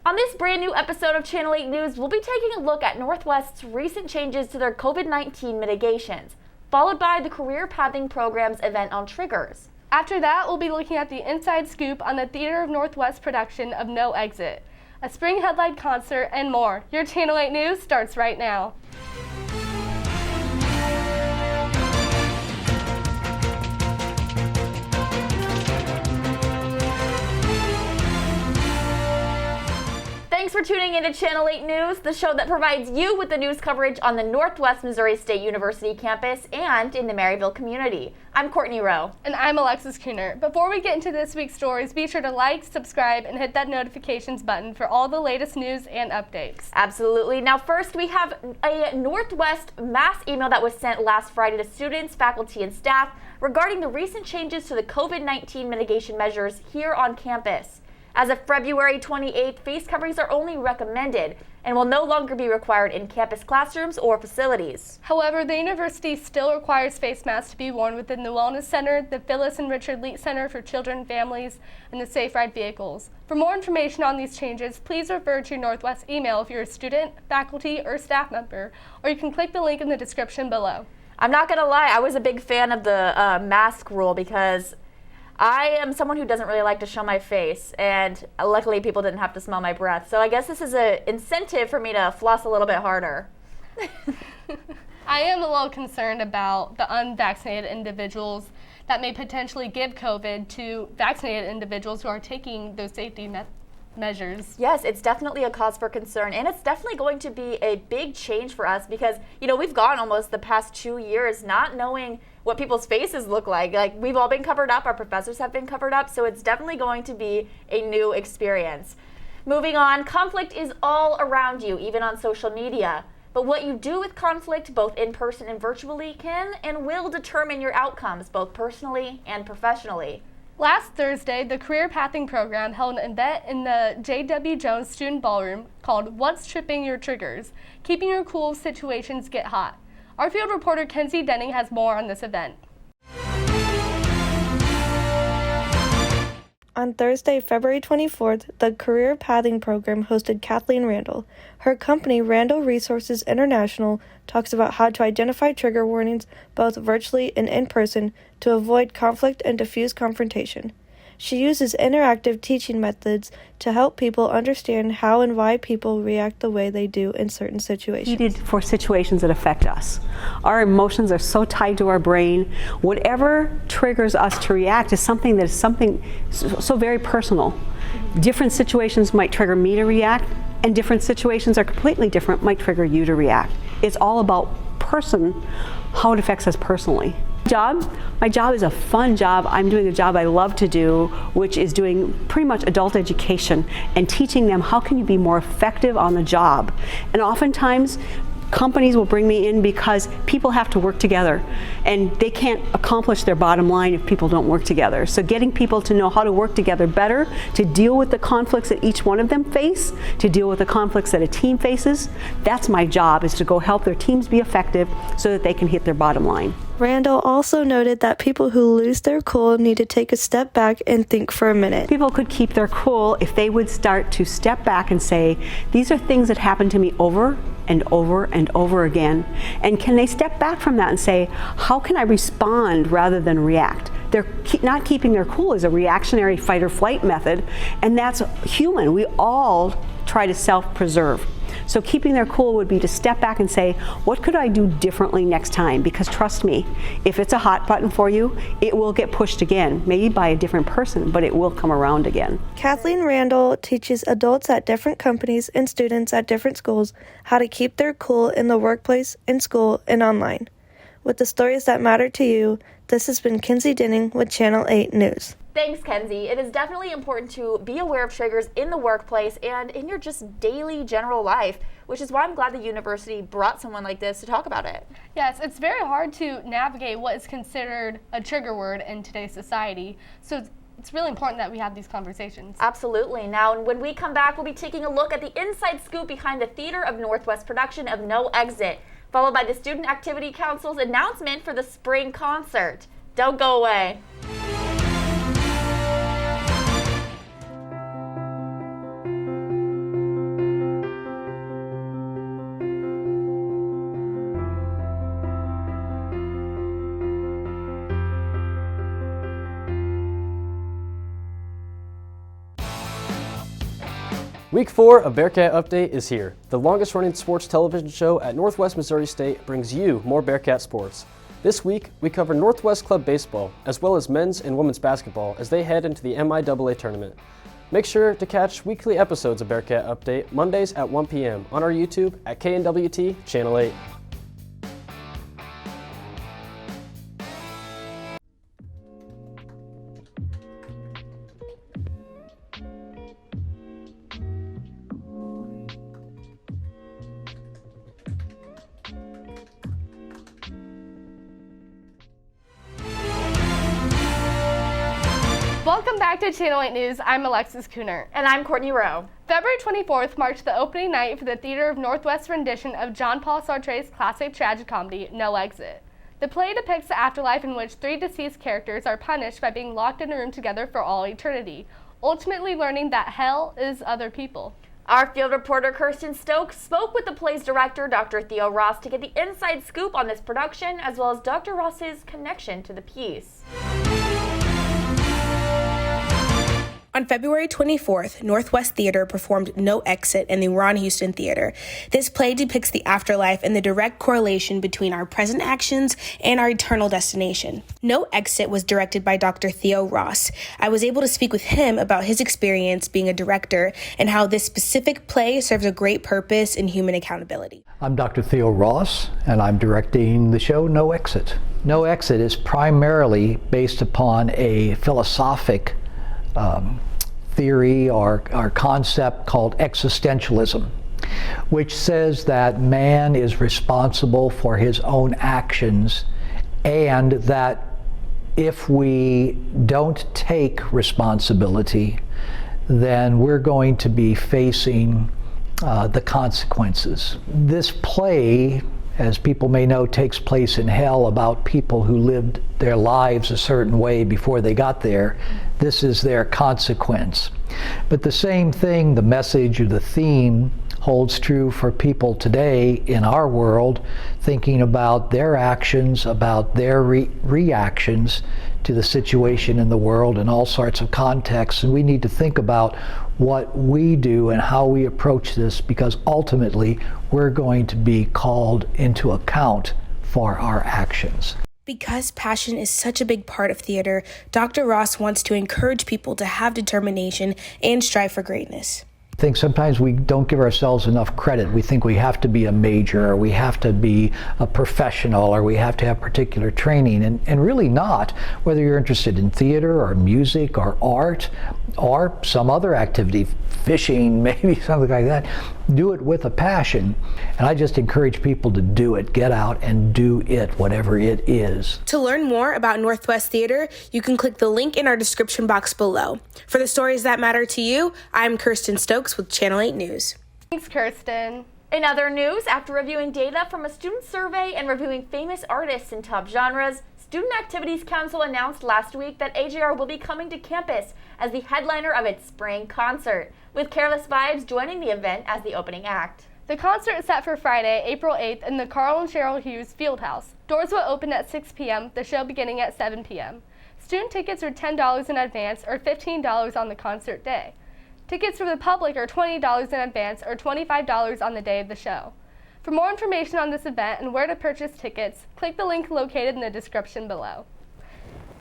On this brand new episode of Channel 8 News, we'll be taking a look at Northwest's recent changes to their COVID-19 mitigations, followed by the Career Pathing Program's event on triggers. After that, we'll be looking at the inside scoop on the Theater of Northwest production of No Exit, a spring headline concert, and more. Your Channel 8 News starts right now. Thanks for tuning in to Channel 8 News, the show that provides you with the news coverage on the Northwest Missouri State University campus and in the Maryville community. I'm Courtney Rowe. And I'm Alexis Kuhnert. Before we get into this week's stories, be sure to like, subscribe, and hit that notifications button for all the latest news and updates. Absolutely. Now first, we have a Northwest mass email that was sent last Friday to students, faculty, and staff regarding the recent changes to the COVID-19 mitigation measures here on campus. As of February 28th, face coverings are only recommended and will no longer be required in campus classrooms or facilities. However, the university still requires face masks to be worn within the Wellness Center, the Phyllis and Richard Leet Center for Children and Families, and the Safe Ride vehicles. For more information on these changes, please refer to your Northwest email if you're a student, faculty, or staff member, or you can click the link in the description below. I'm not going to lie, I was a big fan of the mask rule because I am someone who doesn't really like to show my face, and luckily people didn't have to smell my breath. So I guess this is an incentive for me to floss a little bit harder. I am a little concerned about the unvaccinated individuals that may potentially give COVID to vaccinated individuals who are taking those safety measures. Yes, it's definitely a cause for concern, and it's definitely going to be a big change for us because, you know, we've gone almost the past 2 years not knowing what people's faces look like. Like, we've all been covered up, our professors have been covered up, so it's definitely going to be a new experience. Moving on, conflict is all around you, even on social media. But what you do with conflict, both in person and virtually, can and will determine your outcomes, both personally and professionally. Last Thursday, the Career Pathing Program held an event in the J.W. Jones Student Ballroom called What's Tripping Your Triggers? Keeping Your Cool if Situations Get Hot. Our field reporter Kenzie has more on this event. On Thursday, February 24th, the Career Pathing Program hosted Kathleen Randall. Her company, Randall Resources International, talks about how to identify trigger warnings both virtually and in person to avoid conflict and diffuse confrontation. She uses interactive teaching methods to help people understand how and why people react the way they do in certain situations. Needed for situations that affect us. Our emotions are so tied to our brain. Whatever triggers us to react is something that is so very personal. Different situations might trigger me to react, and different situations are completely different, might trigger you to react. It's all about how it affects us personally. My job is a fun job. I'm doing a job I love to do, which is doing pretty much adult education and teaching them how can you be more effective on the job. And oftentimes, companies will bring me in because people have to work together and they can't accomplish their bottom line if people don't work together. So getting people to know how to work together better, to deal with the conflicts that each one of them face, to deal with the conflicts that a team faces, that's my job, is to go help their teams be effective so that they can hit their bottom line. Randall also noted that people who lose their cool need to take a step back and think for a minute. People could keep their cool if they would start to step back and say, these are things that happen to me over and over and over again. And can they step back from that and say, how can I respond rather than react? They're not keeping their cool is a reactionary fight or flight method, and that's human. We all try to self-preserve. So keeping their cool would be to step back and say, what could I do differently next time? Because trust me, if it's a hot button for you, it will get pushed again, maybe by a different person, but it will come around again. Kathleen Randall teaches adults at different companies and students at different schools how to keep their cool in the workplace, in school, and online. With the stories that matter to you, this has been Kenzie with Channel 8 News. Thanks, Kenzie. It is definitely important to be aware of triggers in the workplace and in your just daily general life, which is why I'm glad the university brought someone like this to talk about it. Yes, it's very hard to navigate what is considered a trigger word in today's society. So it's really important that we have these conversations. Absolutely. Now, when we come back, we'll be taking a look at the inside scoop behind the Theater of Northwest production of No Exit, followed by the Student Activity Council's announcement for the spring concert. Don't go away. Week 4 of Bearcat Update is here. The longest running sports television show at Northwest Missouri State brings you more Bearcat sports. This week, we cover Northwest Club Baseball, as well as men's and women's basketball as they head into the MIAA tournament. Make sure to catch weekly episodes of Bearcat Update Mondays at 1 p.m. on our YouTube at KNWT Channel 8. Welcome back to Channel 8 News. I'm Alexis Kuhnert. And I'm Courtney Rowe. February 24th marked the opening night for the Theater of Northwest rendition of Jean Paul Sartre's classic tragicomedy, No Exit. The play depicts the afterlife in which 3 deceased characters are punished by being locked in a room together for all eternity, ultimately learning that hell is other people. Our field reporter Kirsten Stokes spoke with the play's director, Dr. Theo Ross, to get the inside scoop on this production, as well as Dr. Ross's connection to the piece. On February 24th, Northwest Theater performed No Exit in the Ron Houston Theater. This play depicts the afterlife and the direct correlation between our present actions and our eternal destination. No Exit was directed by Dr. Theo Ross. I was able to speak with him about his experience being a director and how this specific play serves a great purpose in human accountability. I'm Dr. Theo Ross, and I'm directing the show No Exit. No Exit is primarily based upon a philosophic theory or concept called existentialism, which says that man is responsible for his own actions, and that if we don't take responsibility, then we're going to be facing the consequences. This play, as people may know, takes place in hell about people who lived their lives a certain way before they got there. This is their consequence. But the same thing, the message or the theme, holds true for people today in our world, thinking about their actions, about their reactions to the situation in the world in all sorts of contexts. And we need to think about what we do and how we approach this, because ultimately we're going to be called into account for our actions. Because passion is such a big part of theater, Dr. Ross wants to encourage people to have determination and strive for greatness. I think sometimes we don't give ourselves enough credit. We think we have to be a major, or we have to be a professional, or we have to have particular training, and really not. Whether you're interested in theater or music or art or some other activity, fishing, maybe something like that, do it with a passion. And I just encourage people to do it. Get out and do it, whatever it is. To learn more about Northwest Theater, you can click the link in our description box below. For the stories that matter to you, I'm Kirsten Stokes with Channel 8 News. Thanks, Kirsten. In other news, after reviewing data from a student survey and reviewing famous artists in top genres, Student Activities Council announced last week that AJR will be coming to campus as the headliner of its spring concert, with Careless Vibes joining the event as the opening act. The concert is set for Friday, April 8th in the Carl and Cheryl Hughes Fieldhouse. Doors will open at 6 p.m., the show beginning at 7 p.m. Student tickets are $10 in advance or $15 on the concert day. Tickets for the public are $20 in advance or $25 on the day of the show. For more information on this event and where to purchase tickets, click the link located in the description below.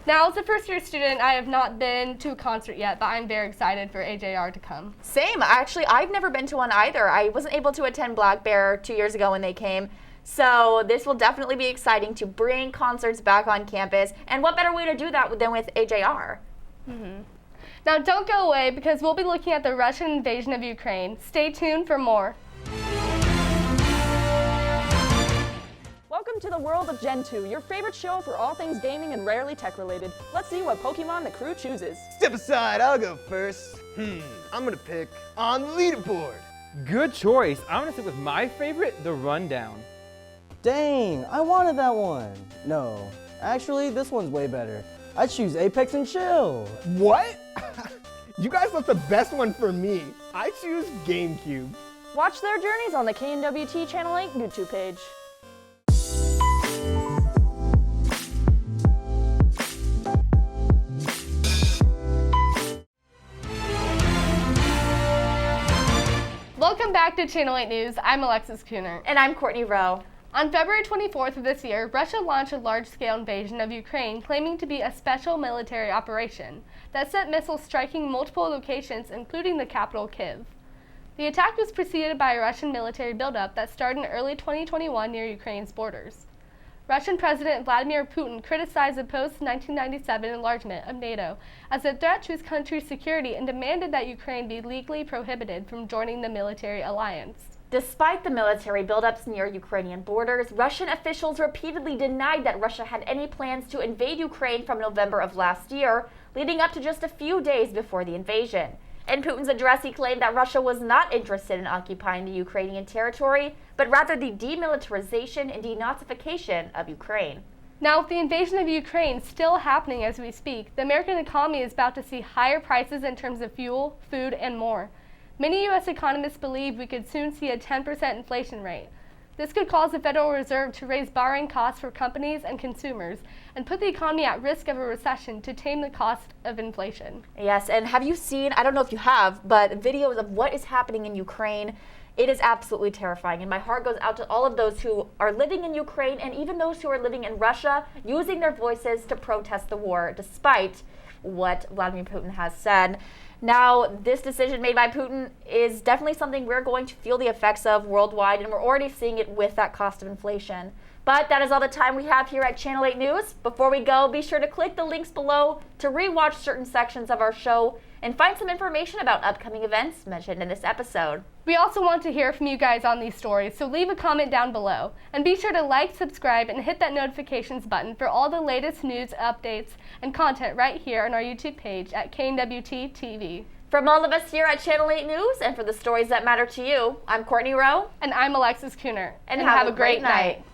Now, as a first-year student, I have not been to a concert yet, but I'm very excited for AJR to come. Same. Actually, I've never been to one either. I wasn't able to attend Black Bear 2 years ago when they came. So this will definitely be exciting to bring concerts back on campus. And what better way to do that than with AJR? Now, don't go away because we'll be looking at the Russian invasion of Ukraine. Stay tuned for more. Welcome to the world of Gen 2, your favorite show for all things gaming and rarely tech related. Let's see what Pokemon the crew chooses. Step aside, I'll go first. I'm gonna pick on the leaderboard. Good choice. I'm gonna stick with my favorite, the Rundown. Dang, I wanted that one. No, actually, this one's way better. I choose Apex and Chill. What? You guys left the best one for me. I choose GameCube. Watch their journeys on the KNWT Channel 8 YouTube page. Welcome back to Channel 8 News. I'm Alexis Kuhnert. And I'm Courtney Rowe. On February 24th of this year, Russia launched a large-scale invasion of Ukraine, claiming to be a special military operation that sent missiles striking multiple locations, including the capital, Kyiv. The attack was preceded by a Russian military buildup that started in early 2021 near Ukraine's borders. Russian President Vladimir Putin criticized the post-1997 enlargement of NATO as a threat to his country's security and demanded that Ukraine be legally prohibited from joining the military alliance. Despite the military buildups near Ukrainian borders, Russian officials repeatedly denied that Russia had any plans to invade Ukraine from November of last year, leading up to just a few days before the invasion. In Putin's address, he claimed that Russia was not interested in occupying the Ukrainian territory, but rather the demilitarization and denazification of Ukraine. Now, with the invasion of Ukraine still happening as we speak, the American economy is about to see higher prices in terms of fuel, food, and more. Many U.S. economists believe we could soon see a 10% inflation rate. This could cause the Federal Reserve to raise borrowing costs for companies and consumers and put the economy at risk of a recession to tame the cost of inflation. Yes, and have you seen, I don't know if you have, but videos of what is happening in Ukraine? It is absolutely terrifying, and my heart goes out to all of those who are living in Ukraine and even those who are living in Russia, using their voices to protest the war, despite what Vladimir Putin has said. Now, this decision made by Putin is definitely something we're going to feel the effects of worldwide, and we're already seeing it with that cost of inflation. But that is all the time we have here at Channel 8 News. Before we go, be sure to click the links below to rewatch certain sections of our show and find some information about upcoming events mentioned in this episode. We also want to hear from you guys on these stories, so leave a comment down below. And be sure to like, subscribe, and hit that notifications button for all the latest news, updates, and content right here on our YouTube page at KNWT TV. From all of us here at Channel 8 News, and for the stories that matter to you, I'm Courtney Rowe. And I'm Alexis Kuhnert. And have a great night.